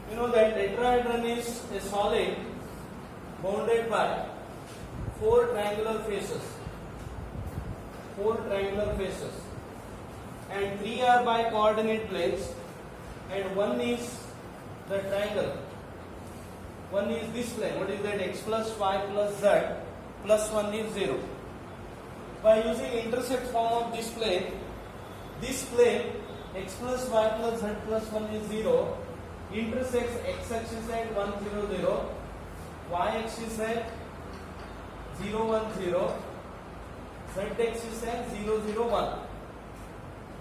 You know that tetrahedron is a solid bounded by four triangular faces. Four triangular faces. And three are by coordinate planes. And one is the triangle. One is this plane. What is that? X plus y plus z plus 1 is 0. By using intersect form of this plane x plus y plus z plus 1 is 0 intersects x axis at 1 0 0, y axis at 0 1 0, z axis at 0 0 1.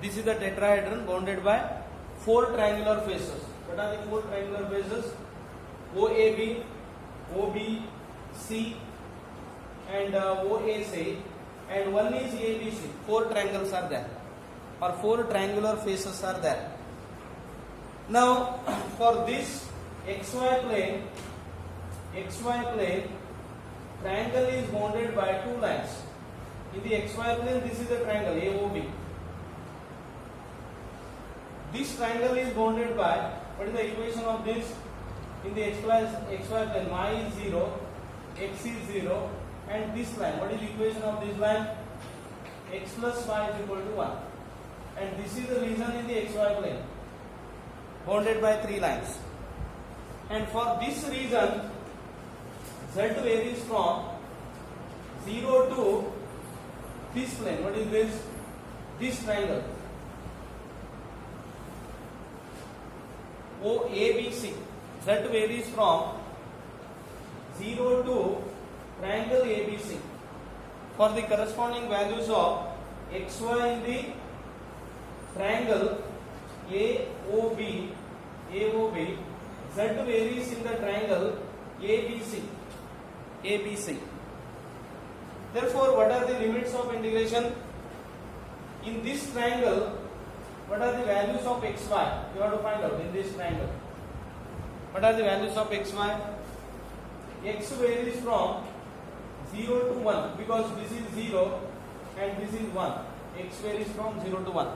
This is the tetrahedron bounded by four triangular faces. What are the four triangular faces? OAB, OBC and OAC, and one is ABC. Four triangles are there, or four triangular faces are there. Now for this XY plane, triangle is bounded by two lines. In the XY plane, this is the triangle AOB. This triangle is bounded by, what is the equation of this? In the XY plane, y is 0, x is 0, and this line, what is the equation of this line? X plus y is equal to 1. And this is the region in the XY plane, bounded by three lines. And for this region, z varies from 0 to this plane. What is this? This triangle OABC. Z varies from 0 to triangle ABC. For the corresponding values of xy in the triangle AOB, z varies in the triangle ABC. Therefore, what are the limits of integration? In this triangle, what are the values of xy? You have to find out in this triangle. What are the values of xy? X varies from 0 to 1 because this is 0 and this is 1. X varies from 0 to 1.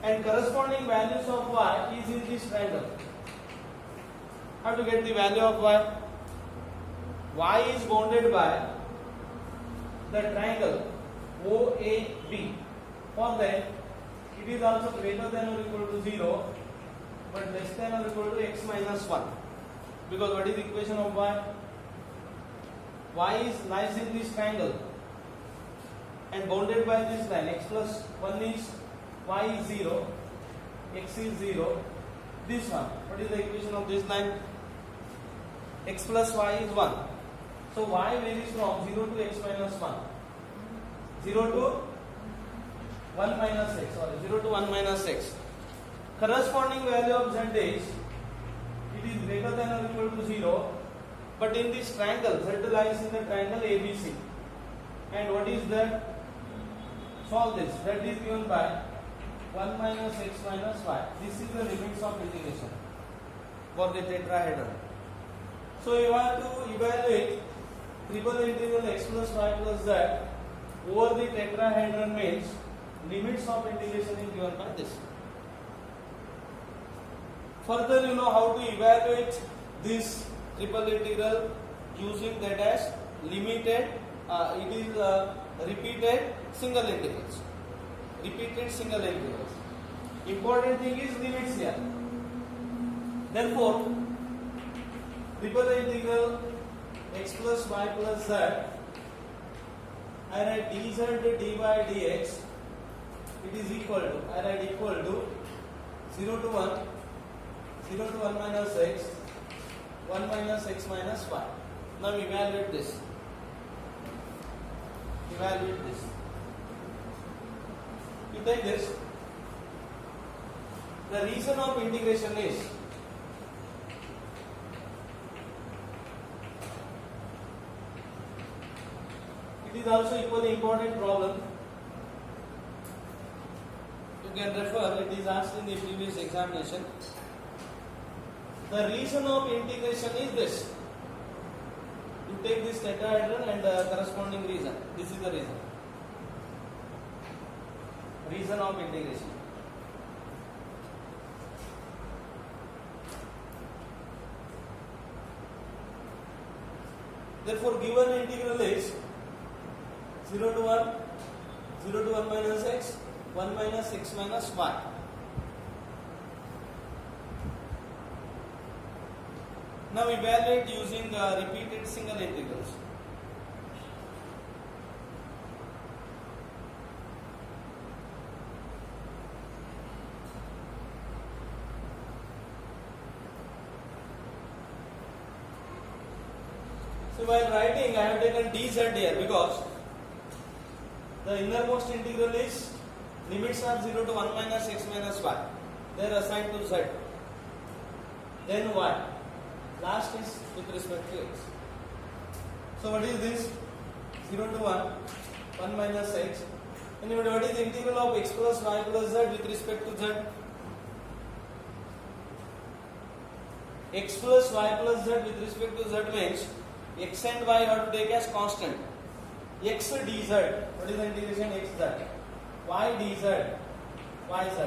And corresponding values of y is in this triangle. How to get the value of y? Y is bounded by the triangle OAB. For that, it is also greater than or equal to 0 but less than or equal to x minus 1. Because what is the equation of y? Y lies in this triangle and bounded by this line. X plus 1 is, y is 0, x is 0, this one. What is the equation of this line? X plus y is 1. So y varies from 0 to x minus 1. 0 to 1 minus x, 0 to 1 minus x. Corresponding value of z is, it is greater than or equal to 0, but in this triangle, z lies in the triangle ABC. And what is that? Solve this. That is given by 1 minus x minus y. This is the limits of integration for the tetrahedron. So you have to evaluate triple integral x plus y plus z over the tetrahedron means limits of integration is given by this. Further, you know how to evaluate this triple integral using that as limited, repeated single integrals. Repeated single integrals. Important thing is limits here. Therefore, triple integral x plus y plus z, I write dz dy dx, it is equal to, I write equal to 0 to 1, 0 to 1 minus x, 1 minus x minus y. Now evaluate this. Evaluate this. You take this. The reason of integration is it is also equally important problem. You can refer, it is asked in the previous examination. The reason of integration is this. You take this tetrahedron and the corresponding reason. This is the reason. Reason of integration. Therefore, given integral is 0 to 1, 0 to 1 minus x, 1 minus x minus y. Now evaluate using repeated single integrals. So while writing, I have taken dz here because the innermost integral is limits are 0 to 1 minus x minus y. They are assigned to z. Then y. Last is with respect to x. So what is this? 0 to 1, 1 minus x. And what is the integral of x plus y plus z with respect to z? X plus y plus z with respect to z means x and y have to take as constant. X dz, what is the integration x z? Y dz, y z.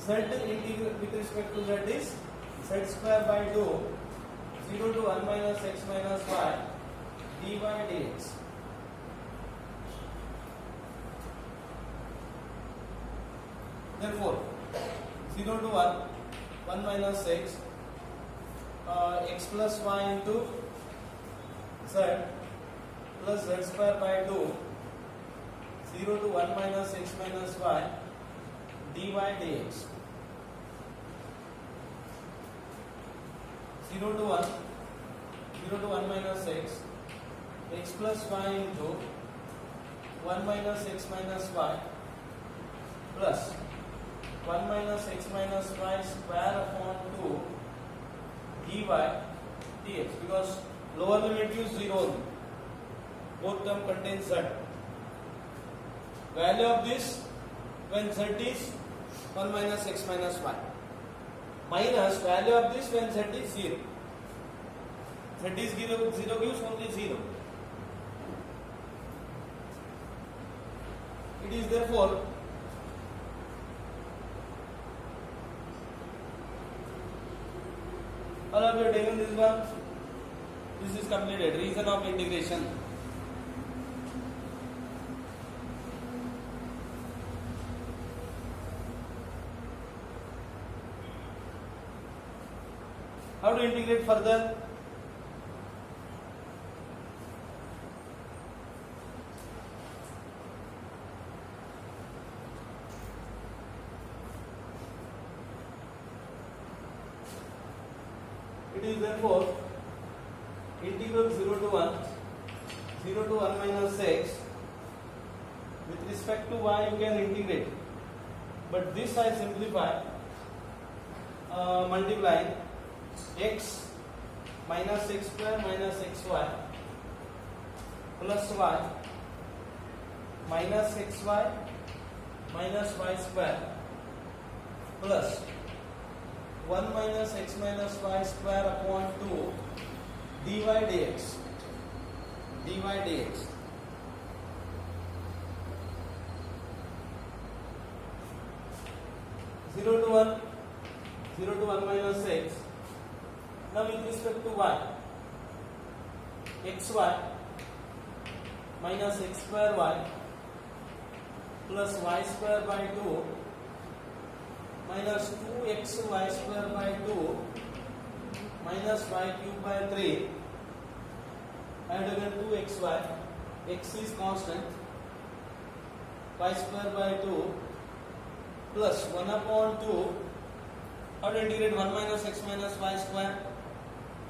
Z integral with respect to z is z square by 2, 0 to 1 minus x minus y, dy dx. Therefore, 0 to 1, 1 minus x, x plus y into z plus z square by 2, 0 to 1 minus x minus y, dy dx. 0 to 1, 0 to 1 minus x, x plus y into 1 minus x minus y plus 1 minus x minus y square upon 2 dy dx, because lower limit is 0, both term contains z. Value of this when z is 1 minus x minus y, minus value of this when z is 0. Z is 0, 0 gives only 0. It is therefore all of you have taken this one. This is completed. Reason of integration. How to integrate further? It is therefore integral 0 to 1, 0 to 1 minus x. With respect to y, you can integrate, but this I simplify, multiplying x minus x square minus xy plus y minus xy minus y square plus 1 minus x minus y square upon 2 dy dx. dy dx. Zero to 1, 0 to 1 minus x. Now with respect to y, xy minus x square y plus y square by 2 minus 2xy square by 2 minus y cube by 3. I have taken 2xy, x is constant, y square by 2 plus 1 upon 2. How to integrate 1 minus x minus y square?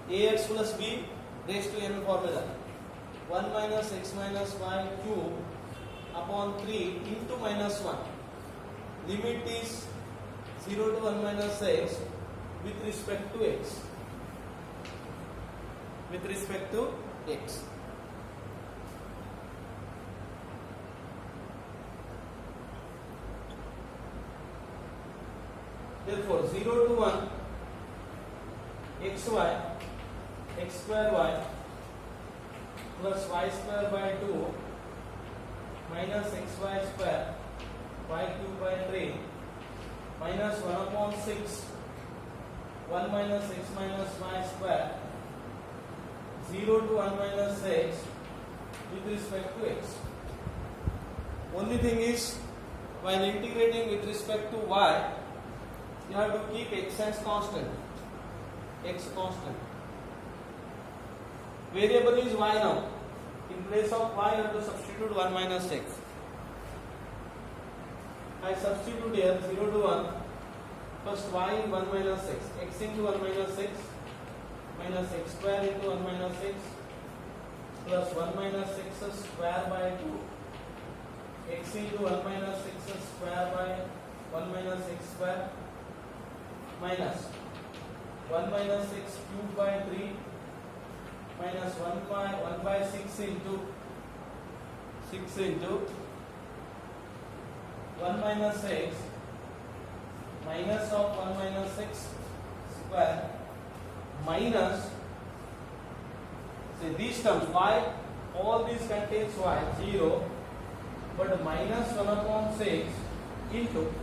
Ax plus b raised to n formula. 1 minus x minus y cube upon 3 into minus 1. Limit is 0 to 1 minus x with respect to x. With respect to x. Therefore, 0 to 1 xy x square y plus y square by 2 minus xy square y cube by 3 minus 1 upon 6 1 minus x minus y square 0 to 1 minus x with respect to x. Only thing is, while integrating with respect to y, you have to keep x as constant. X constant. Variable is y now. In place of y, you have to substitute 1 minus x. I substitute here 0 to 1. First y 1 minus x. X into 1 minus x minus x square into 1 minus x plus 1 minus x square by 2. X into 1 minus x square by 1 minus x square minus 1 minus x cube by 3 minus 1 by 6 into 1 minus x minus of 1 minus x square minus, say these terms y, all these contains y 0, but minus 1 upon 6 into,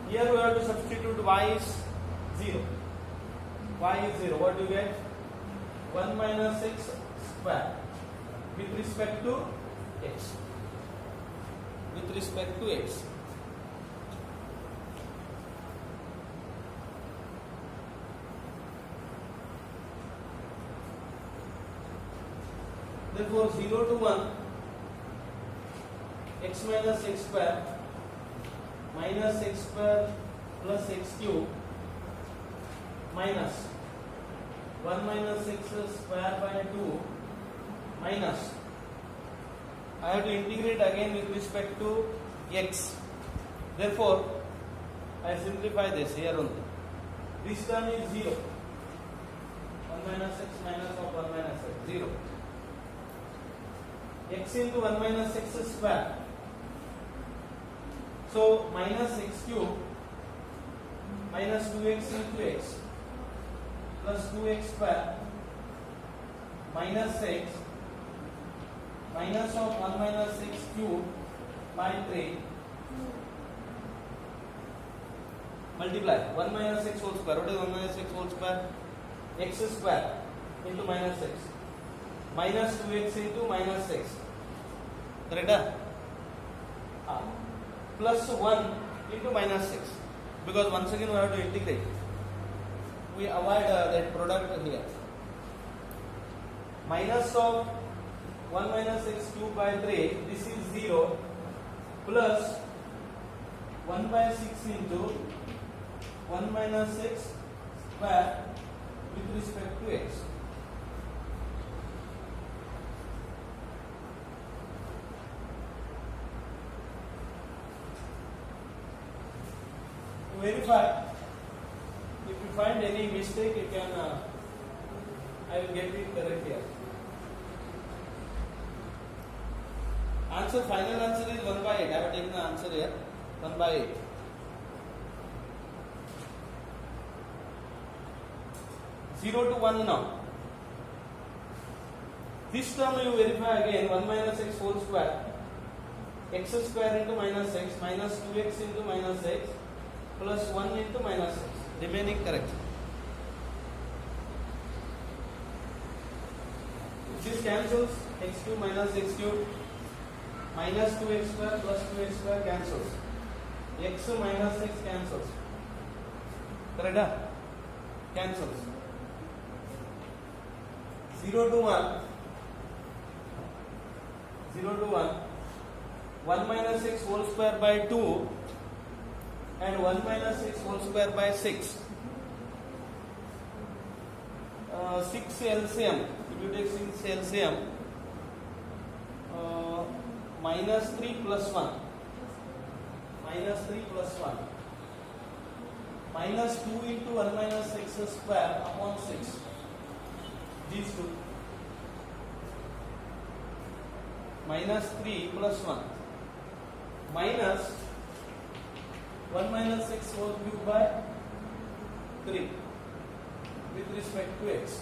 here we have to substitute y is 0. Y is 0. What do you get? 1 minus x square with respect to x. With respect to x. Therefore 0 to 1 x minus x square minus x square plus x cube minus 1 minus x square by 2 minus, I have to integrate again with respect to x. Therefore, I simplify this here only. This term is 0. 1 minus x minus of 1 minus x, 0. X into 1 minus x square. So, minus x cube minus 2x into x plus 2x square minus x minus of 1 minus x cube by 3 multiply 1 minus x whole square. What is 1 minus x whole square? X square into minus x minus 2x into minus x. Correct? Plus 1 into minus 6. Because once again we have to integrate. We avoid that product here. Minus of 1 minus x cube by 3, this is 0, plus 1 by 6 into 1 minus x square with respect to x. To verify, if you find any mistake, you can, I will get it correct here. Answer, final answer is 1 by 8. I have taken the answer here, 1 by 8. Zero to 1 now. This term you verify again, 1 minus x whole square, x square into minus x, minus 2x into minus x, plus 1 into minus x. Remaining correct. This cancels, x cube minus x cube, minus 2x square plus 2x square cancels. X minus x cancels. Correct? Cancels. 0 to 1. 0 to 1. 1 minus x whole square by 2 and 1 minus x whole square by 6. 6 LCM. If you take 6 LCM, minus 3 plus 1. Minus 3 plus 1. Minus 2 into 1 minus x square upon 6. These two. Minus 3 plus 1. Minus 1 minus x whole cube by 3 with respect to x.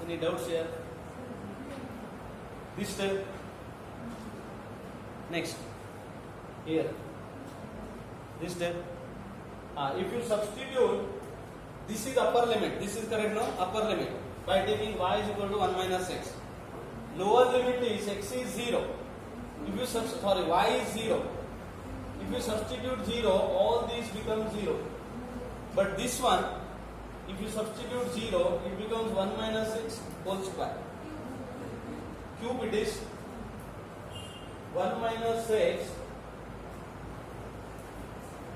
Any doubts here? This step. Next. here. This step. If you substitute, this is upper limit. This is correct, no? Upper limit. By taking y is equal to 1 minus x. Lower limit is x is 0. If you y is 0. If you substitute 0, all these become 0. But this one, if you substitute 0, it becomes 1 minus x whole square. Cube it is 1 minus x.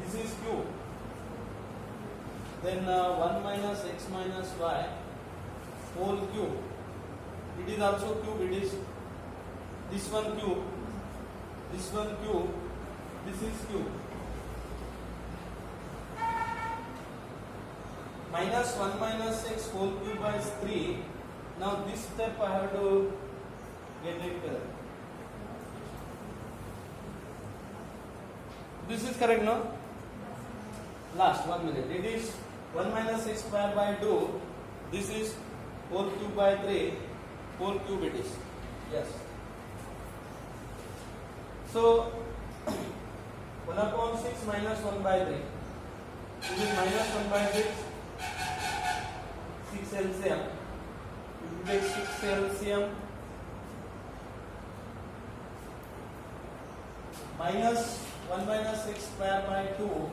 This is cube. Then 1 minus x minus y whole cube. It is also cube. It is this one cube. This one cube. This is cube. Minus 1 minus x whole cube by 3. Now this step I have to get it correct. This is correct, no? Last 1 minute. It is 1 minus x square by 2. This is whole cube by 3. Whole cube it is. Yes. So 1 upon 6 minus 1 by 3. This is minus 1 by 6. 6 LCM. If you take 6 LCM minus 1 minus x square by 2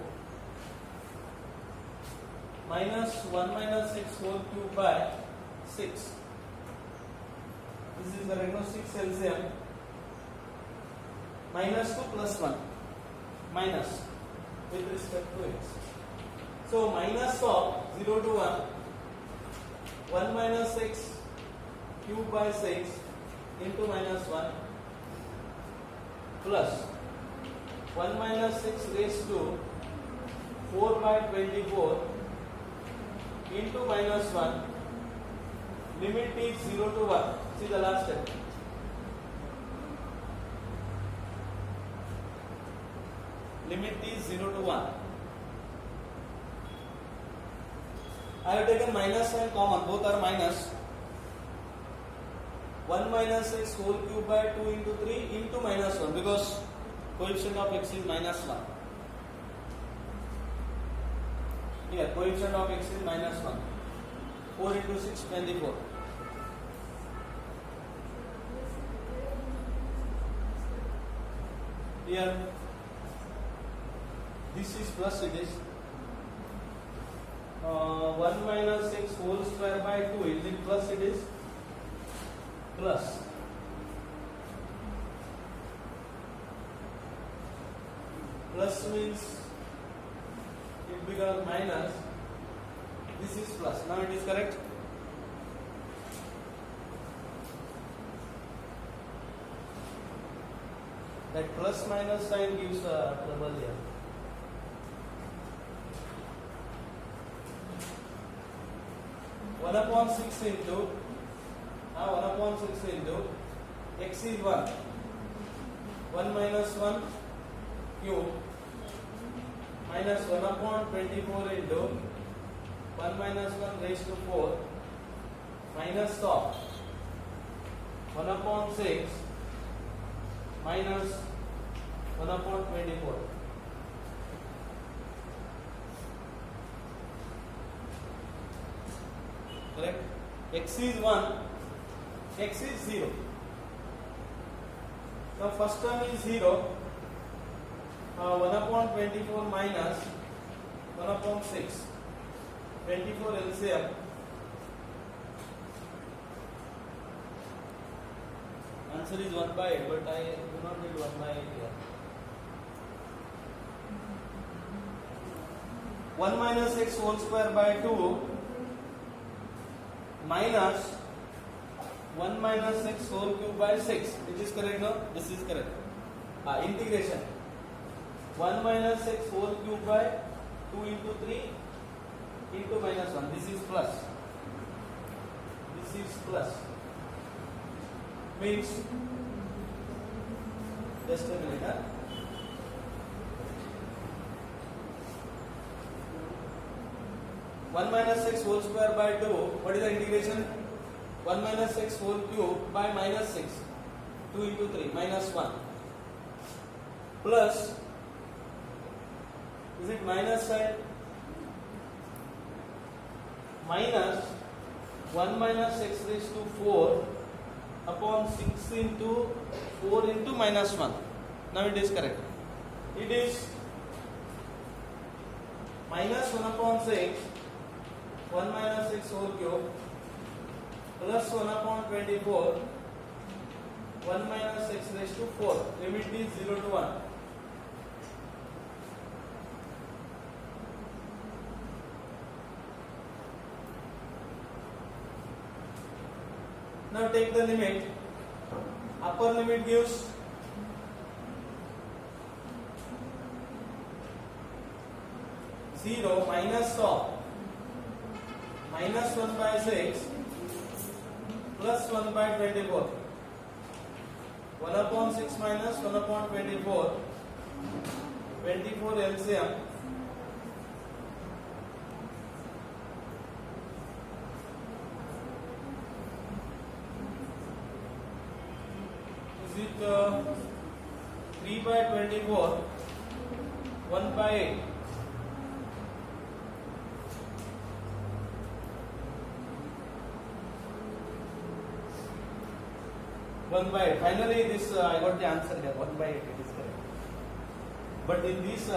minus 1 minus x whole cube by 6. This is the regular 6 LCM minus 2 plus 1 minus with respect to x. So minus of 0 to 1 1 minus x cube by 6 into minus 1 plus 1 minus 6 raised to 4 by 24 into minus 1. Limit is 0 to 1. See the last step. Limit is 0 to 1. I have taken minus sign common. Both are minus. 1 minus x whole cube by 2 into 3 into minus 1 because coefficient of x is minus 1. Here coefficient of x is minus 1. 4 into 6, 24. Here this is plus it is 1 minus x whole square by 2. Is it plus? It is plus. Plus means it becomes minus. This is plus. Now it is correct. That plus minus sign gives trouble here. One upon 6 into 1 upon 6 into x is 1. 1 minus 1 cube minus 1 upon 24 into 1 minus 1 raised to 4 minus of 1 upon 6 minus 1 upon 24. Correct? X is 1, x is 0. Now first term is 0. 1 upon 24 minus 1 upon 6. 24 LCM. Answer is 1 by 8, but I do not need 1 by 8 here. 1 minus x whole square by 2 minus 1 minus x whole cube by 6. Which is correct, no? This is correct. Integration. 1 minus x whole cube by 2 into 3 into minus 1. This is plus. This is plus. Means, just a minute. 1 minus x whole square by 2. What is the integration? 1 minus x whole cube by minus 6. 2 into 3 minus 1 plus Is it minus side? Minus 1 minus x raised to 4 upon 6 into 4 into minus 1. Now it is correct. It is minus 1 upon 6, 1 minus 6 whole cube, plus 1 upon 24, 1 minus x raised to 4. Limit is 0 to 1. Now take the limit. Upper limit gives zero minus of minus 1 by 6 plus 1 by 24. 1 upon 6 minus 1 upon 24. 24 LCM. Is it 3 by 24? 1 by 8. One by 8. Finally, this I got the answer here. 1 by 8. It is correct. But in these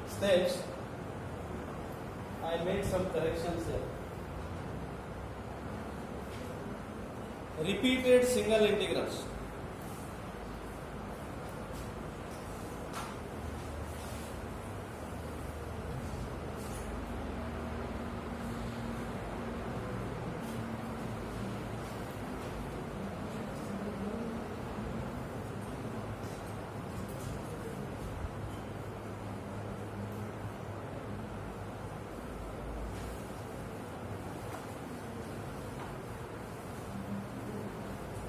steps, I made some corrections here. Repeated single integrals.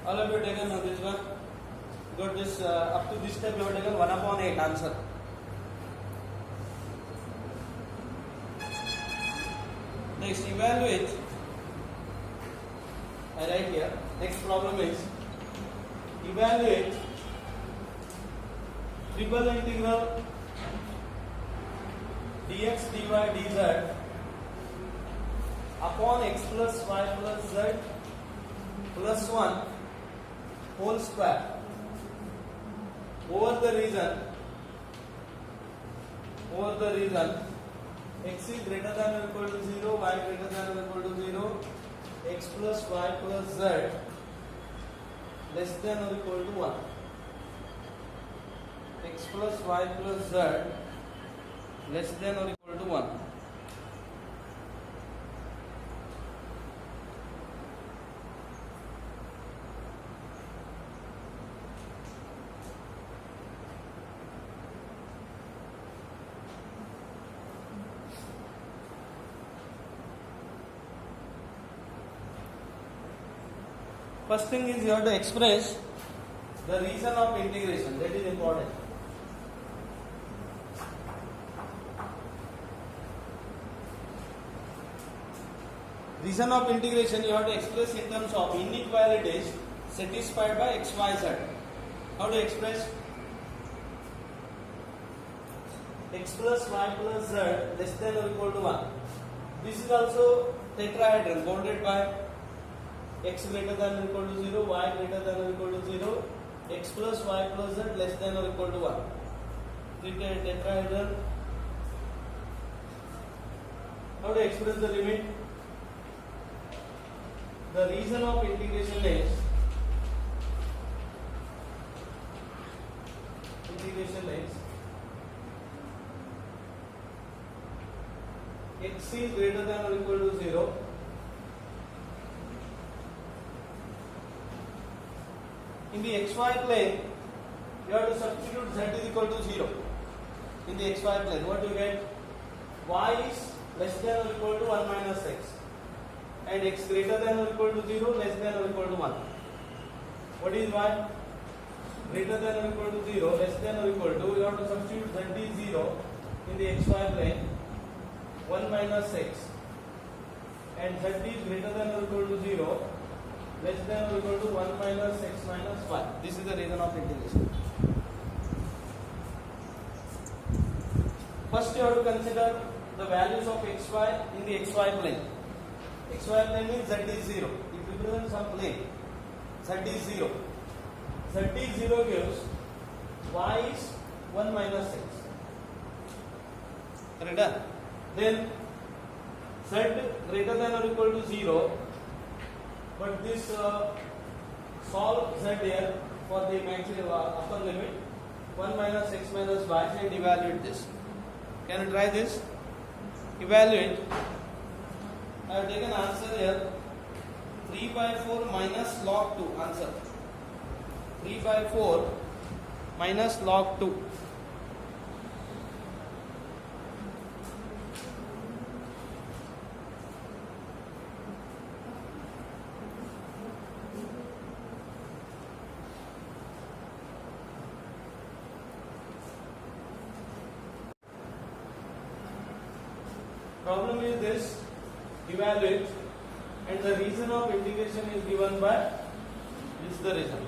All of you taken on this one. Got this up to this step you have taken 1 upon 8 answer. Next evaluate. I write here. Next problem is evaluate triple integral dx dy dz upon x plus y plus z plus 1 whole square over the region x is greater than or equal to 0, y greater than or equal to 0, x plus y plus z less than or equal to 1. X plus y plus z less than or equal to 1. First thing is you have to express the reason of integration. That is important. Reason of integration you have to express in terms of inequalities satisfied by x, y, z. How to express? X plus y plus z less than or equal to 1. This is also tetrahedron bounded by x greater than or equal to 0, y greater than or equal to 0, x plus y plus z less than or equal to 1. Tetrahedron. How to express the limit? The reason of integration is x is greater than or equal to 0. In the xy plane, you have to substitute z is equal to 0. In the xy plane, what do you get? Y is less than or equal to 1 minus x. And x greater than or equal to 0, less than or equal to 1. What is y? Greater than or equal to 0, less than or equal to, you have to substitute z is 0 in the xy plane, 1 minus x. And z is greater than or equal to 0, less than or equal to 1 minus x minus y. This is the reason of integration. First you have to consider the values of xy in the xy plane. Xy plane means z is 0. It represents some plane. Z is 0. Z is 0 gives y is 1 minus x. Correct? Then z greater than or equal to 0, but this solve z here for the maximum upper limit 1 minus x minus y and evaluate this. Can you try this? Evaluate. I have taken answer here 3 by 4 minus log 2 answer. 3 by 4 minus log 2. Problem is this, evaluate, and the reason of integration is given by this the reason.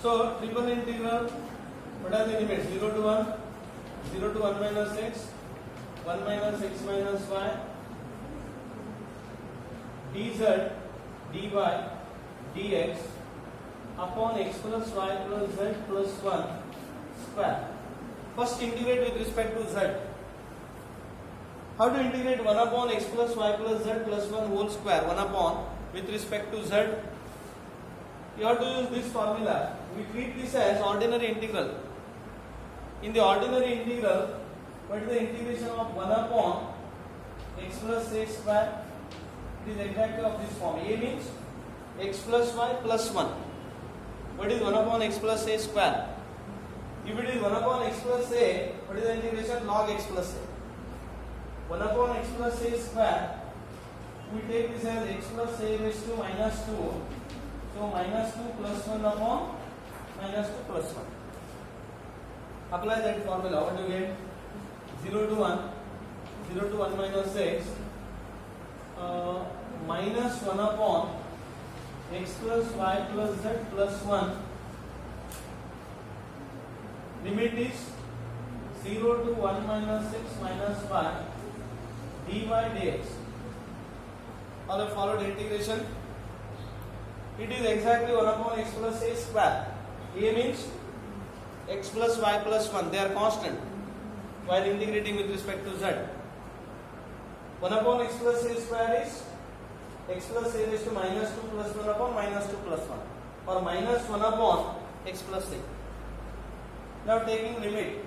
So triple integral, what are the limits? 0 to 1, 0 to 1 minus x, 1 minus x minus y, dz, dy, dx upon x plus y plus z plus 1 square. First integrate with respect to z. How to integrate 1 upon x plus y plus z plus 1 whole square, 1 upon with respect to z? You have to use this formula. We treat this as ordinary integral. In the ordinary integral, what is the integration of 1 upon x plus a square? It is exactly of this form. A means x plus y plus 1. What is 1 upon x plus a square? If it is 1 upon x plus a, what is the integration? Log x plus a. 1 upon x plus a square, we take this as x plus a raised to minus 2. So minus 2 plus 1 upon minus 2 plus 1. Apply that formula. What do you get? 0 to 1, 0 to 1 minus x, minus 1 upon x plus y plus z plus 1. Limit is 0 to 1 minus x minus y. dy dx. All have followed integration. It is exactly 1 upon x plus a square. A means x plus y plus 1. They are constant while integrating with respect to z. 1 upon x plus a square is x plus a raised to minus 2 plus 1 upon minus 2 plus 1, or minus 1 upon x plus a. Now taking limit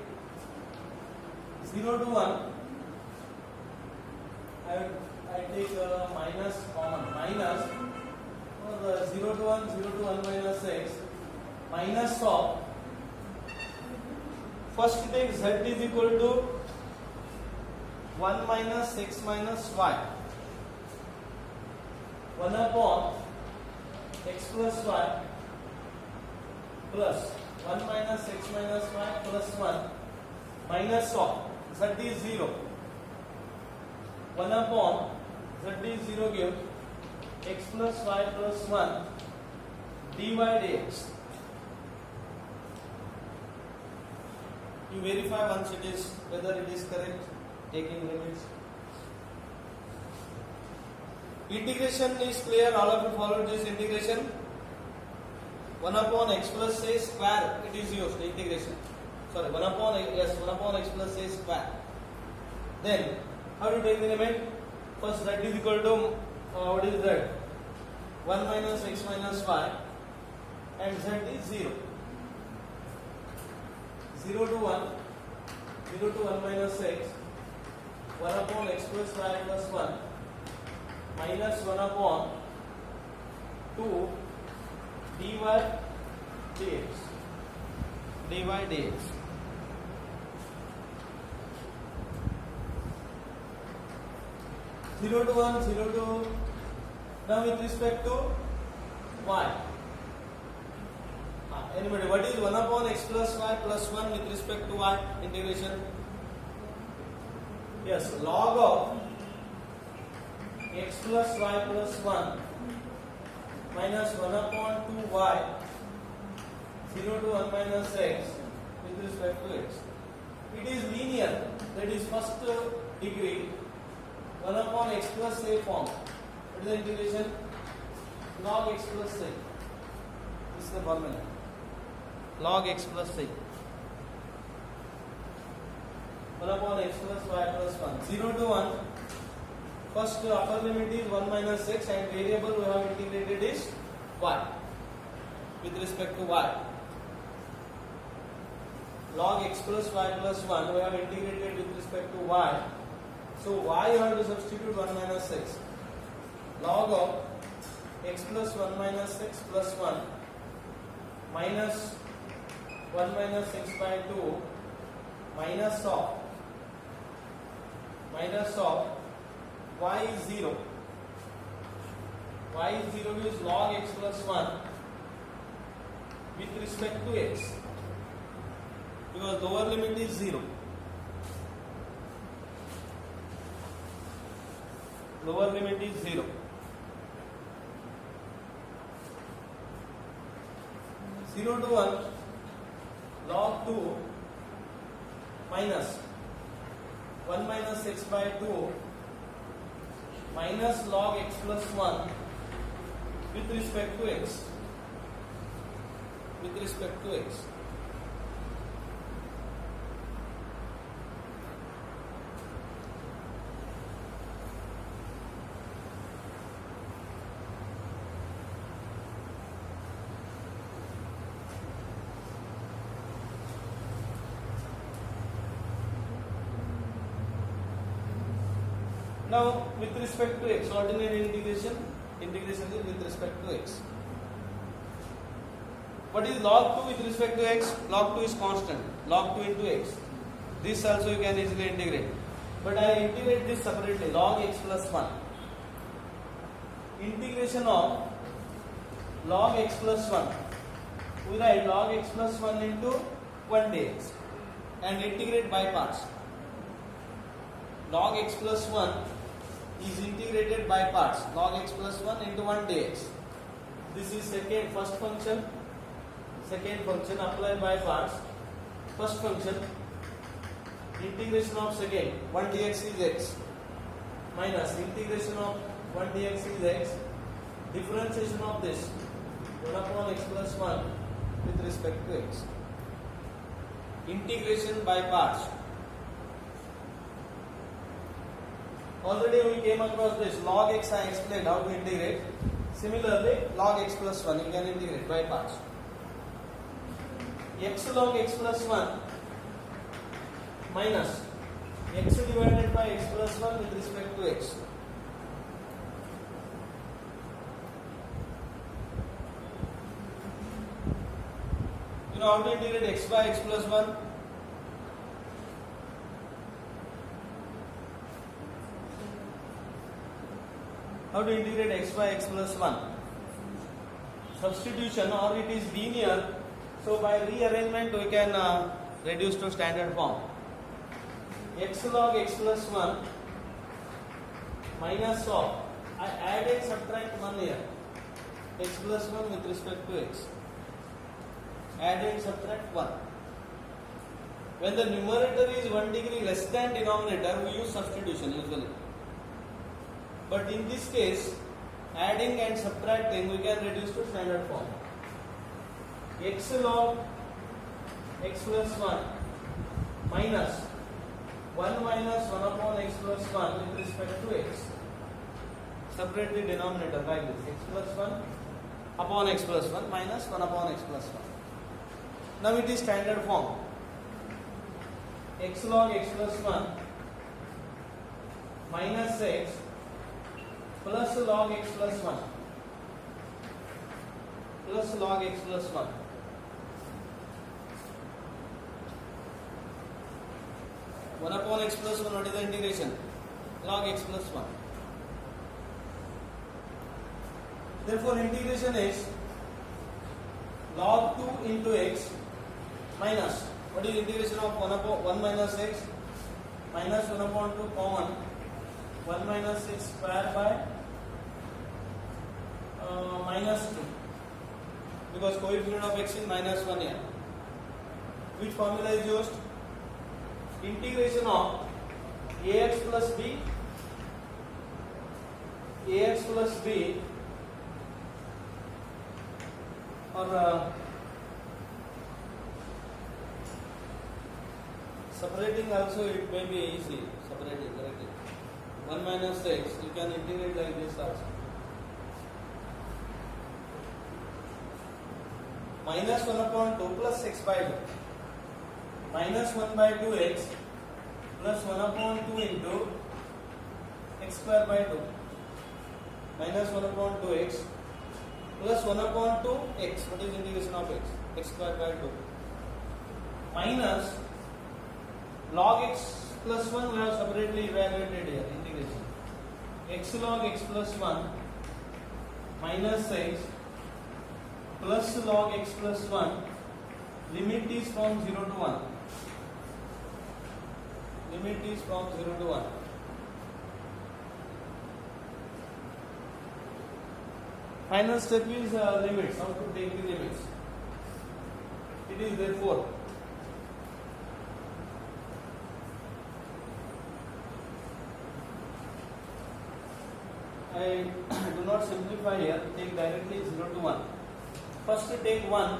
0 to 1. I take minus common, minus 0 to 1, 0 to 1 minus x, minus of, first take z is equal to 1 minus x minus y, 1 upon x plus y plus 1 minus x minus y plus 1 minus of z is 0. 1 upon z is 0 gives x plus y plus 1 dy dx. You verify once it is whether it is correct, taking limits. Integration is clear. All of you followed this integration. 1 upon x plus a square, it is used integration. Sorry, 1 upon x plus a square. Then how to take the limit? First z is equal to what is z? 1 minus x minus y, and z is 0. 0 to 1, 0 to 1 minus x, 1 upon x plus y plus 1, minus 1 upon 2 dy dx. dy dx. Zero to 1, 0 to, now with respect to y. Anybody, what is 1 upon x plus y plus 1 with respect to y integration? Yes, log of x plus y plus 1 minus 1 upon 2y, 0 to 1 minus x with respect to x. it is linear, that is first degree 1 upon x plus a form. What is the integration? Log x plus a. This is the formula. Log x plus a. 1 upon x plus y plus 1. 0 to 1. First upper limit is 1 minus x and variable we have integrated is y. With respect to y. Log x plus y plus 1 we have integrated with respect to y. So y you have to substitute 1 minus x. Log of x plus 1 minus x plus 1 minus 1 minus x by 2 minus of y is 0. Y is 0 is log x plus 1 with respect to x, because lower limit is 0. Lower limit is 0. 0 to 1 log 2 minus 1 minus x by 2 minus log x plus 1 with respect to x. With respect to x. Now, with respect to x, ordinary integration is with respect to x. What is log 2 with respect to x? Log 2 is constant. Log 2 into x. This also you can easily integrate. But I integrate this separately. Log x plus 1. Integration of log x plus 1. We write log x plus 1 into 1 dx and integrate by parts. Log x plus 1 is integrated by parts. Log x plus 1 into 1 dx. This is first function. Second function applied by parts. First function integration of second 1 dx is x minus integration of 1 dx is x. Differentiation of this 1 upon x plus 1 with respect to x. Integration by parts. Already we came across this log x. I explained how to integrate. Similarly, log x plus 1 you can integrate by parts. X log x plus 1 minus x divided by x plus 1 with respect to x. You know how to integrate x by x plus 1? How to integrate x by x plus 1? Substitution, or it is linear. So by rearrangement we can reduce to standard form. X log x plus 1 minus of, I add and subtract 1 here. X plus 1 with respect to x. Add and subtract 1. When the numerator is 1 degree less than denominator, we use substitution usually. But in this case, adding and subtracting we can reduce to standard form. X log x plus 1 minus 1 minus 1 upon x plus 1 with respect to x. Separate the denominator like this. X plus 1 upon x plus 1 minus 1 upon x plus 1. Now it is standard form. X log x plus 1 minus x plus log x plus 1 plus log x plus 1. One upon x plus 1, what is the integration? Log x plus 1. Therefore, integration is log 2 into x minus, what is integration of 1 upon 1 minus x minus 1 upon 2 common 1 minus x square by minus 2, because coefficient of x is minus 1 here. Which formula is used? integration of ax plus b or separating also it may be easy. Separating correctly. 1 minus x, you can integrate like this also. Minus 1 upon 2 plus x by 2. Minus 1 by 2x plus 1 upon 2 into x square by 2. Minus 1 upon 2x plus 1 upon 2x. What is integration of x? X square by 2. Minus log x plus 1 we have separately evaluated here. Integration. X log x plus 1 minus x plus log x plus 1. Limit is from 0 to 1. Limit is from 0 to 1. Final step is limits. How to take the limits? It is therefore I do not simplify here. Take directly 0 to 1. First take 1.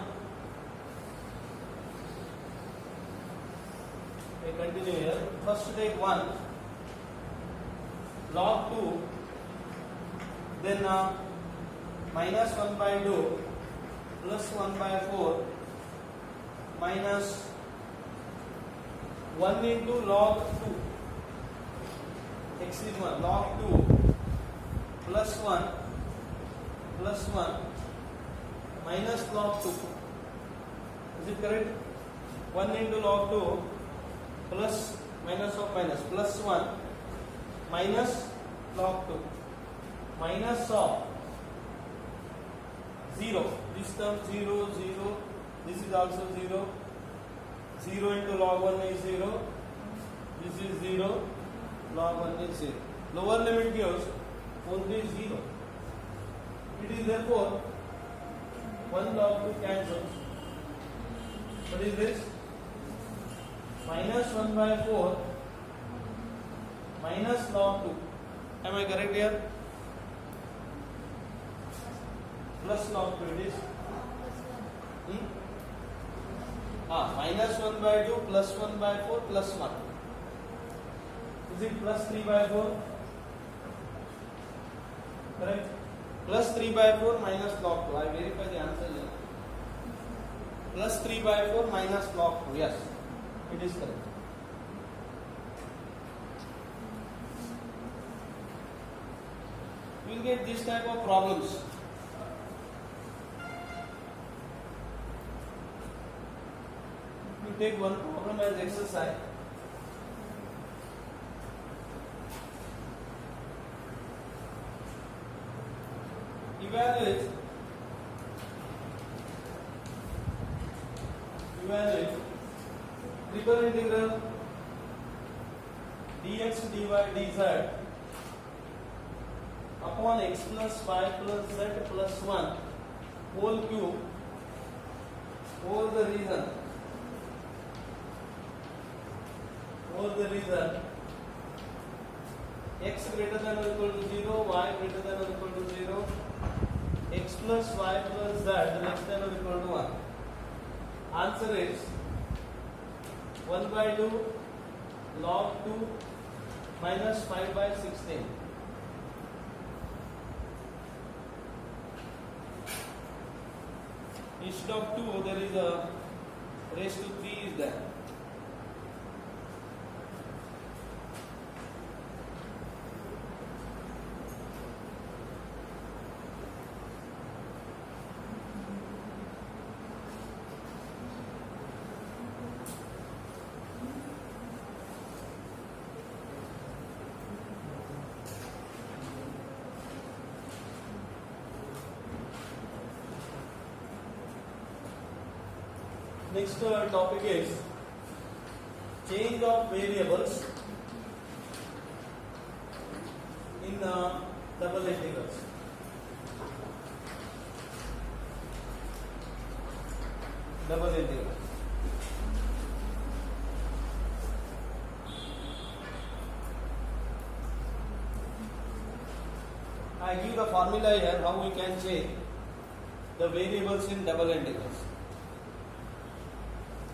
I continue here. First take 1 log 2, then minus 1 by 2 plus 1 by 4 minus 1 into log 2. X is 1. Log 2 plus 1 minus log 2. Is it correct? 1 into log 2 plus minus of minus plus 1 minus log 2 minus of 0. This term 0, 0. This is also 0. 0 into log 1 is 0. This is 0. Log 1 is 0. Lower limit gives only 0. It is therefore 1 log 2 cancels. What is this? Minus 1 by 4 minus log 2. Am I correct here? Plus log 2 it is. Minus 1 by 2 plus 1 by 4 plus 1. Is it plus 3 by 4? Correct? Plus 3 by 4 minus log 2. I verify the answer here. Plus 3 by 4 minus log 2. Yes, it is correct. We will get this type of problems. You take one problem as exercise. Evaluate triple integral dx dy dz upon x plus y plus z plus 1 whole cube over the region x greater than or equal to 0, y greater than or equal to 0, x plus y plus z less than or equal to 1. Answer is 1 by 2 log 2 minus 5 by 16. Instead of 2 there is a raised to 3 is there. Next topic is change of variables in double integrals. Double integral. I give the formula here how we can change the variables in double integrals.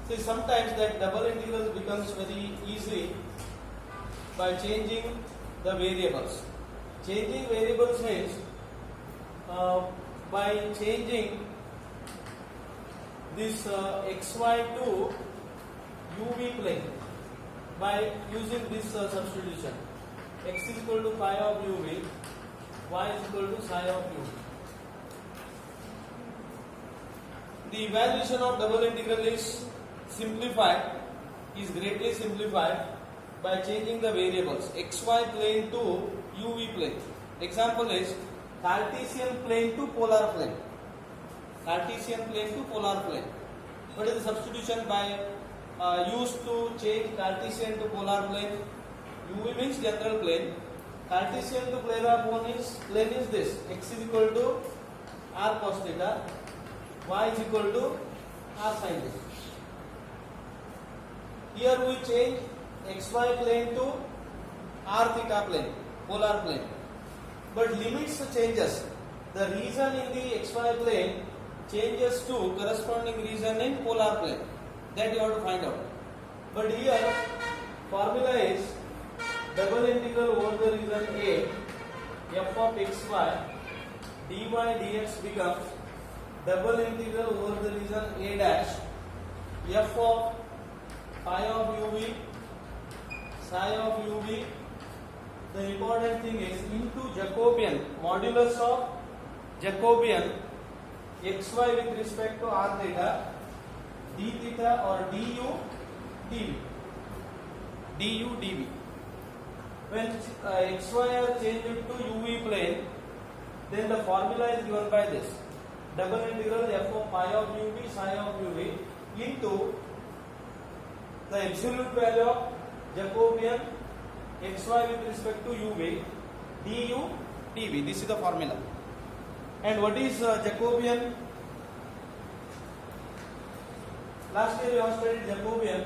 See, sometimes that double integral becomes very easy by changing the variables. Changing variables means by changing this xy to uv plane by using this substitution. X is equal to phi of uv, y is equal to psi of uv. The evaluation of double integral is greatly simplified by changing the variables xy plane to uv plane. Example is Cartesian plane to polar plane. Cartesian plane to polar plane. What is the substitution by used to change Cartesian to polar plane? UV means general plane. Cartesian to polar plane is this. X is equal to r cos theta, y is equal to r sin theta. Here we change xy plane to r theta plane, polar plane. But limits changes. The region in the xy plane changes to corresponding region in polar plane. That you have to find out. But here formula is double integral over the region A f of xy dy dx becomes double integral over the region A dash f of phi of uv psi of uv. The important thing is into Jacobian, modulus of Jacobian xy with respect to r theta, d theta or du dv. Du dv. When xy are changed to uv plane, then the formula is given by this. Double integral f of phi of uv psi of uv into the absolute value of Jacobian xy with respect to uv du dv. This is the formula. And what is Jacobian? Last year you have studied Jacobian.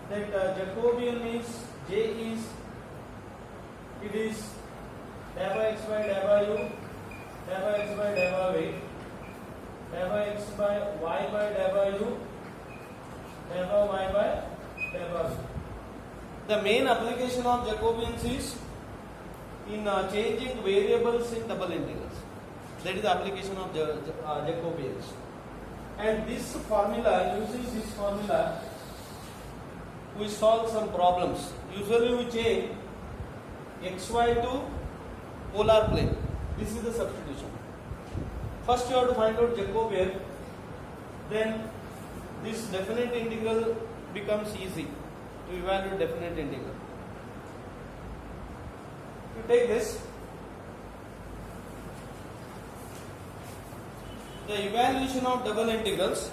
That Jacobian means J is it is dA by x by dA by u, dA by x by dA by v, dA by x by y by dA by u, dA by y by dA by v. The main application of Jacobians is in changing variables in double integrals. That is the application of Jacobians. And this formula, using this formula, we solve some problems. Usually we change xy to polar plane. This is the substitution. First you have to find out Jacobian, then this definite integral becomes easy to evaluate definite integral. You take this. The evaluation of double integrals